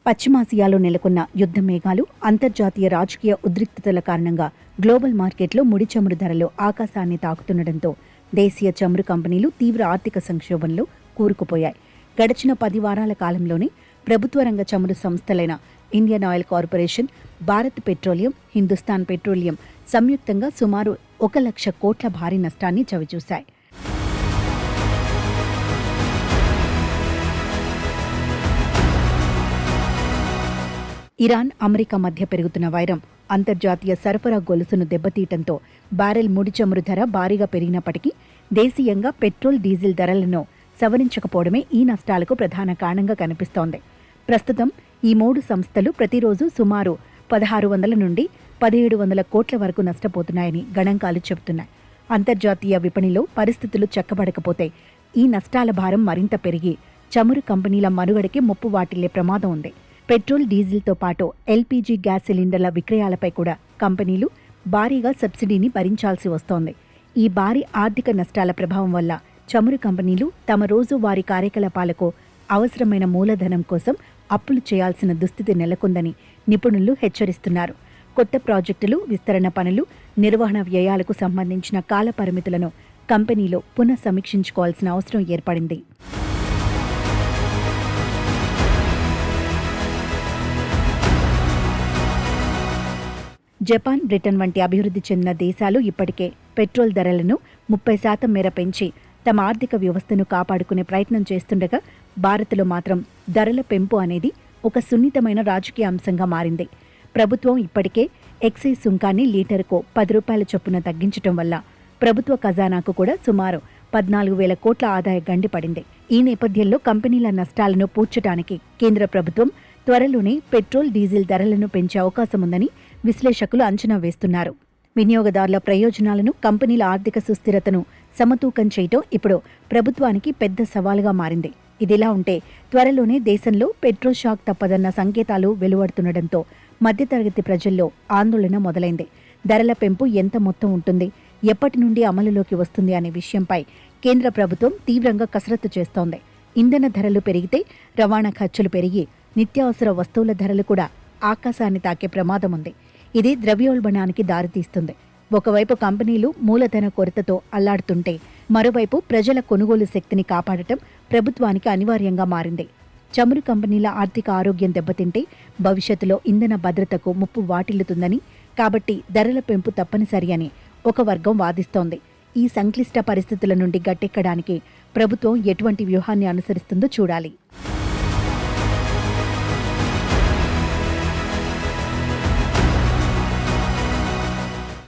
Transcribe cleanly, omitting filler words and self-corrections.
పశ్చిమాసియాలో నెలకొన్న యుద్ధ మేఘాలు, అంతర్జాతీయ రాజకీయ ఉద్రిక్తతల కారణంగా గ్లోబల్ మార్కెట్లో ముడి చమురు ధరలు ఆకాశాన్ని తాకుతుండటంతో దేశీయ చమురు కంపెనీలు తీవ్ర ఆర్థిక సంక్షోభంలో కూరుకుపోయాయి. గడిచిన 10 వారాల కాలంలోనే ప్రభుత్వ రంగ చమురు సంస్థలైన Indian Oil Corporation, Bharat Petroleum, Hindustan Petroleum సంయుక్తంగా సుమారు 1,00,000 కోట్ల భారీ నష్టాన్ని చవిచూశాయి. ఇరాన్, అమెరికా మధ్య పెరుగుతున్న వైరం అంతర్జాతీయ సరఫరా గొలుసును దెబ్బతీయటంతో బ్యారెల్ ముడి చమురు ధర భారీగా పెరిగినప్పటికీ దేశీయంగా పెట్రోల్, డీజిల్ ధరలను సవరించకపోవడమే ఈ నష్టాలకు ప్రధాన కారణంగా కనిపిస్తోంది. ప్రస్తుతం ఈ 3 సంస్థలు ప్రతిరోజు సుమారు 1,600 నుండి 1,700 కోట్ల వరకు నష్టపోతున్నాయని గణాంకాలు చెబుతున్నాయి. అంతర్జాతీయ విపణిలో పరిస్థితులు చక్కబడకపోతే ఈ నష్టాల భారం మరింత పెరిగి చమురు కంపెనీల మనుగడకి ముప్పు వాటిల్లే ప్రమాదం ఉంది. పెట్రోల్, డీజిల్తో పాటు ఎల్పీజీ గ్యాస్ సిలిండర్ల విక్రయాలపై కూడా కంపెనీలు భారీగా సబ్సిడీని భరించాల్సి వస్తోంది. ఈ భారీ ఆర్థిక నష్టాల ప్రభావం వల్ల చమురు కంపెనీలు తమ రోజువారీ కార్యకలాపాలకు అవసరమైన మూలధనం కోసం అప్పులు చేయాల్సిన దుస్థితి నెలకొందని నిపుణులు హెచ్చరిస్తున్నారు. కొత్త ప్రాజెక్టులు, విస్తరణ పనులు, నిర్వహణ వ్యయాలకు సంబంధించిన కాల పరిమితులను కంపెనీలు పునఃసమీక్షించుకోవాల్సిన అవసరం ఏర్పడింది. జపాన్, బ్రిటన్ వంటి అభివృద్ధి చెందిన దేశాలు ఇప్పటికే పెట్రోల్ ధరలను 30% మేర పెంచి తమ ఆర్థిక వ్యవస్థను కాపాడుకునే ప్రయత్నం చేస్తుండగా భారత్లో మాత్రం ధరల పెంపు అనేది ఒక సున్నితమైన రాజకీయ అంశంగా మారింది. ప్రభుత్వం ఇప్పటికే ఎక్సైజ్ సుంకాన్ని లీటరుకు 10 రూపాయల చొప్పున తగ్గించడం వల్ల ప్రభుత్వ ఖజానాకు కూడా సుమారు 14,000 కోట్ల ఆదాయ గండి పడింది. ఈ నేపథ్యంలో కంపెనీల నష్టాలను పూడ్చడానికి కేంద్ర ప్రభుత్వం త్వరలోనే పెట్రోల్, డీజిల్ ధరలను పెంచే అవకాశం ఉందని విశ్లేషకులు అంచనా వేస్తున్నారు. వినియోగదారుల ప్రయోజనాలను, కంపెనీల ఆర్థిక సుస్థిరతను సమతూకం చేయటం ఇప్పుడు ప్రభుత్వానికి పెద్ద సవాలుగా మారింది. ఇదిలా ఉంటే త్వరలోనే దేశంలో పెట్రోల్ షాక్ తప్పదన్న సంకేతాలు వెలువడుతుండటంతో మధ్యతరగతి ప్రజల్లో ఆందోళన మొదలైంది. ధరల పెంపు ఎంత మొత్తం ఉంటుంది, ఎప్పటి నుండి అమలులోకి వస్తుంది అనే విషయంపై కేంద్ర ప్రభుత్వం తీవ్రంగా కసరత్తు చేస్తోంది. ఇంధన ధరలు పెరిగితే రవాణా ఖర్చులు పెరిగి నిత్యావసర వస్తువుల ధరలు కూడా ఆకాశాన్ని తాకే ప్రమాదం ఉంది. ఇది ద్రవ్యోల్బణానికి దారితీస్తుంది. ఒకవైపు కంపెనీలు మూలధన కొరతతో అల్లాడుతుంటే మరోవైపు ప్రజల కొనుగోలు శక్తిని కాపాడటం ప్రభుత్వానికి అనివార్యంగా మారింది. చమురు కంపెనీల ఆర్థిక ఆరోగ్యం దెబ్బతింటే భవిష్యత్తులో ఇంధన భద్రతకు ముప్పు వాటిల్లుతుందని, కాబట్టి ధరల పెంపు తప్పనిసరి అని ఒక వర్గం వాదిస్తోంది. ఈ సంక్లిష్ట పరిస్థితుల నుండి గట్టెక్కడానికి ప్రభుత్వం ఎటువంటి వ్యూహాన్ని అనుసరిస్తుందో చూడాలి.